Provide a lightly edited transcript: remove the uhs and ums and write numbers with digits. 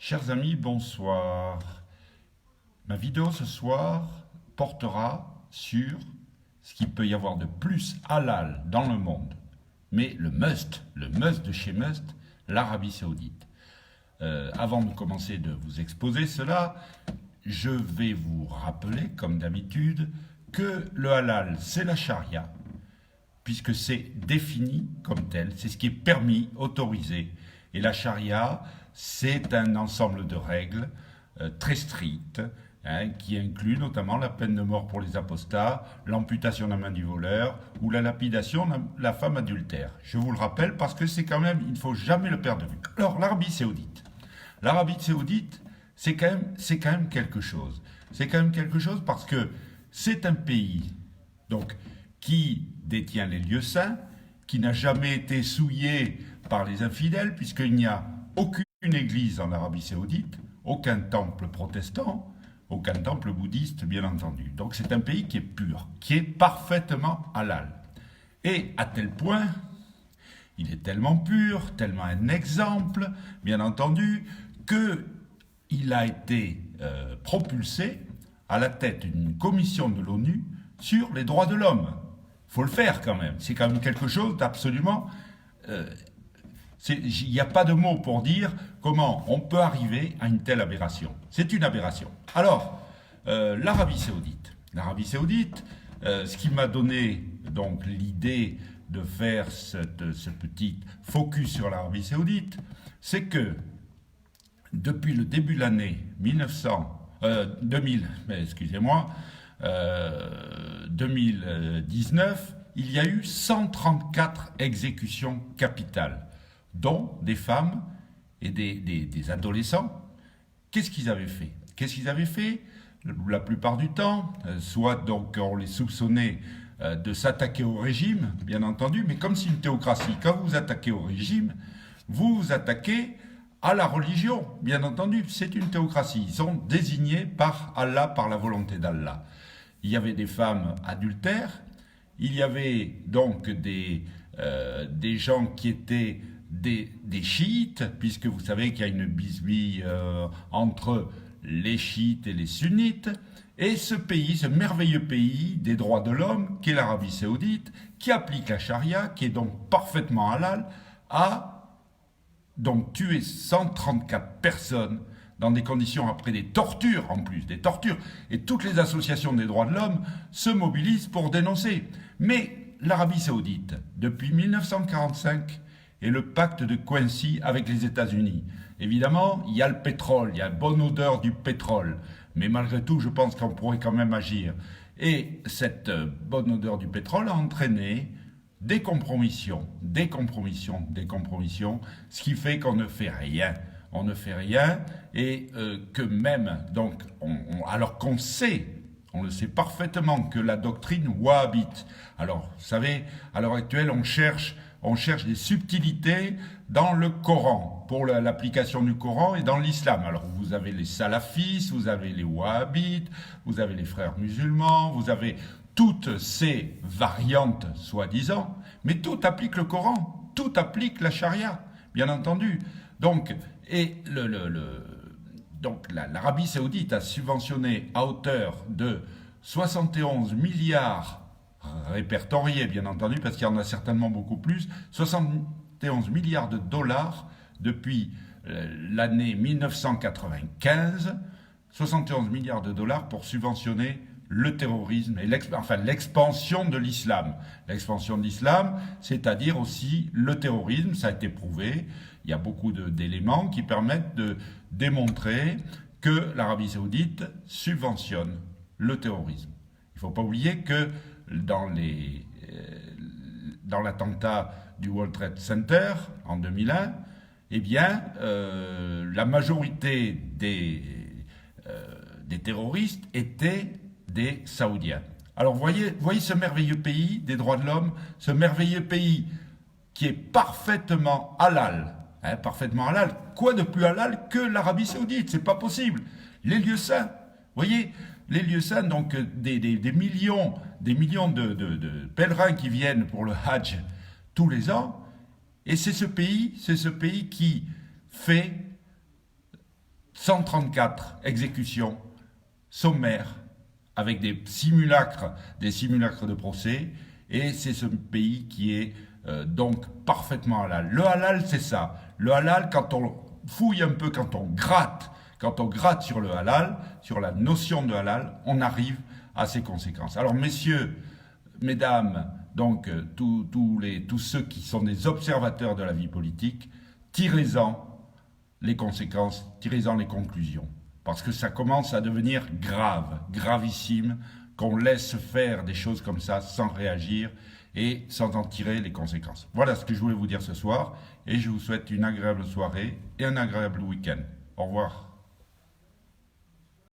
Chers amis, bonsoir. Ma vidéo ce soir portera sur ce qu'il peut y avoir de plus halal dans le monde. Mais le must de chez must, l'Arabie Saoudite. Avant de commencer de vous exposer cela, je vais vous rappeler, comme d'habitude, que le halal, c'est la charia, puisque c'est défini comme tel, c'est ce qui est permis, autorisé. Et la charia, c'est un ensemble de règles très strictes, qui inclut notamment la peine de mort pour les apostats, l'amputation de la main du voleur ou la lapidation de la femme adultère. Je vous le rappelle parce que c'est quand même, il ne faut jamais le perdre de vue. Alors, l'Arabie Saoudite. L'Arabie Saoudite, c'est quand même quelque chose. C'est quand même quelque chose parce que c'est un pays donc, qui détient les lieux saints, qui n'a jamais été souillé par les infidèles, puisqu'il n'y a aucune église en Arabie Saoudite, aucun temple protestant, aucun temple bouddhiste, bien entendu. Donc c'est un pays qui est pur, qui est parfaitement halal. Et à tel point, il est tellement pur, tellement un exemple, bien entendu, qu'il a été propulsé à la tête d'une commission de l'ONU sur les droits de l'homme. Il faut le faire quand même. C'est quand même quelque chose d'absolument... il n'y a pas de mots pour dire comment on peut arriver à une telle aberration. C'est une aberration. Alors, l'Arabie Saoudite. L'Arabie Saoudite, ce qui m'a donné donc l'idée de faire ce petit focus sur l'Arabie Saoudite, c'est que depuis le début de l'année 2019, il y a eu 134 exécutions capitales, dont des femmes et des adolescents. Qu'est-ce qu'ils avaient fait? La plupart du temps, soit donc on les soupçonnait de s'attaquer au régime, bien entendu, mais comme c'est une théocratie, quand vous attaquez au régime, vous vous attaquez à la religion, bien entendu, c'est une théocratie. Ils sont désignés par Allah, par la volonté d'Allah. Il y avait des femmes adultères, il y avait donc des gens qui étaient des chiites, puisque vous savez qu'il y a une bisbille entre les chiites et les sunnites, et ce pays, ce merveilleux pays des droits de l'homme, qui est l'Arabie Saoudite, qui applique la charia, qui est donc parfaitement halal, a donc tué 134 personnes dans des conditions après des tortures en plus, des tortures. Et toutes les associations des droits de l'homme se mobilisent pour dénoncer. Mais l'Arabie Saoudite, depuis 1945, est le pacte de Quincy avec les États-Unis. Évidemment, il y a le pétrole, il y a la bonne odeur du pétrole. Mais malgré tout, je pense qu'on pourrait quand même agir. Et cette bonne odeur du pétrole a entraîné des compromissions, ce qui fait qu'on ne fait rien. On ne fait rien et que même, donc, alors qu'on sait, on le sait parfaitement, que la doctrine wahhabite, alors, vous savez, à l'heure actuelle, on cherche des subtilités dans le Coran, pour l'application du Coran et dans l'islam. Alors, vous avez les salafistes, vous avez les wahhabites, vous avez les frères musulmans, vous avez toutes ces variantes, soi-disant, mais tout applique le Coran, tout applique la charia, bien entendu. Donc, l'Arabie Saoudite a subventionné à hauteur de 71 milliards répertoriés, bien entendu, parce qu'il y en a certainement beaucoup plus, 71 milliards de dollars depuis l'année 1995, 71 milliards de dollars pour subventionner le terrorisme et l'expansion de l'islam. L'expansion de l'islam, c'est-à-dire aussi le terrorisme, ça a été prouvé. Il y a beaucoup d'éléments qui permettent de démontrer que l'Arabie Saoudite subventionne le terrorisme. Il ne faut pas oublier que dans l'attentat du World Trade Center en 2001, eh bien, la majorité des terroristes étaient des Saoudiens. Alors voyez ce merveilleux pays des droits de l'homme, ce merveilleux pays qui est parfaitement halal. Parfaitement halal. Quoi de plus halal que l'Arabie Saoudite? C'est pas possible. Les lieux saints, voyez, les lieux saints, donc des millions de pèlerins qui viennent pour le Hajj tous les ans, et c'est ce pays qui fait 134 exécutions sommaires avec des simulacres de procès, et c'est ce pays qui est donc parfaitement halal. Le halal, c'est ça. Le halal, quand on fouille un peu, quand on gratte sur le halal, sur la notion de halal, on arrive à ces conséquences. Alors messieurs, mesdames, donc tous ceux qui sont des observateurs de la vie politique, tirez-en les conséquences, tirez-en les conclusions. Parce que ça commence à devenir grave, gravissime, qu'on laisse faire des choses comme ça sans réagir et sans en tirer les conséquences. Voilà ce que je voulais vous dire ce soir, et je vous souhaite une agréable soirée et un agréable week-end. Au revoir.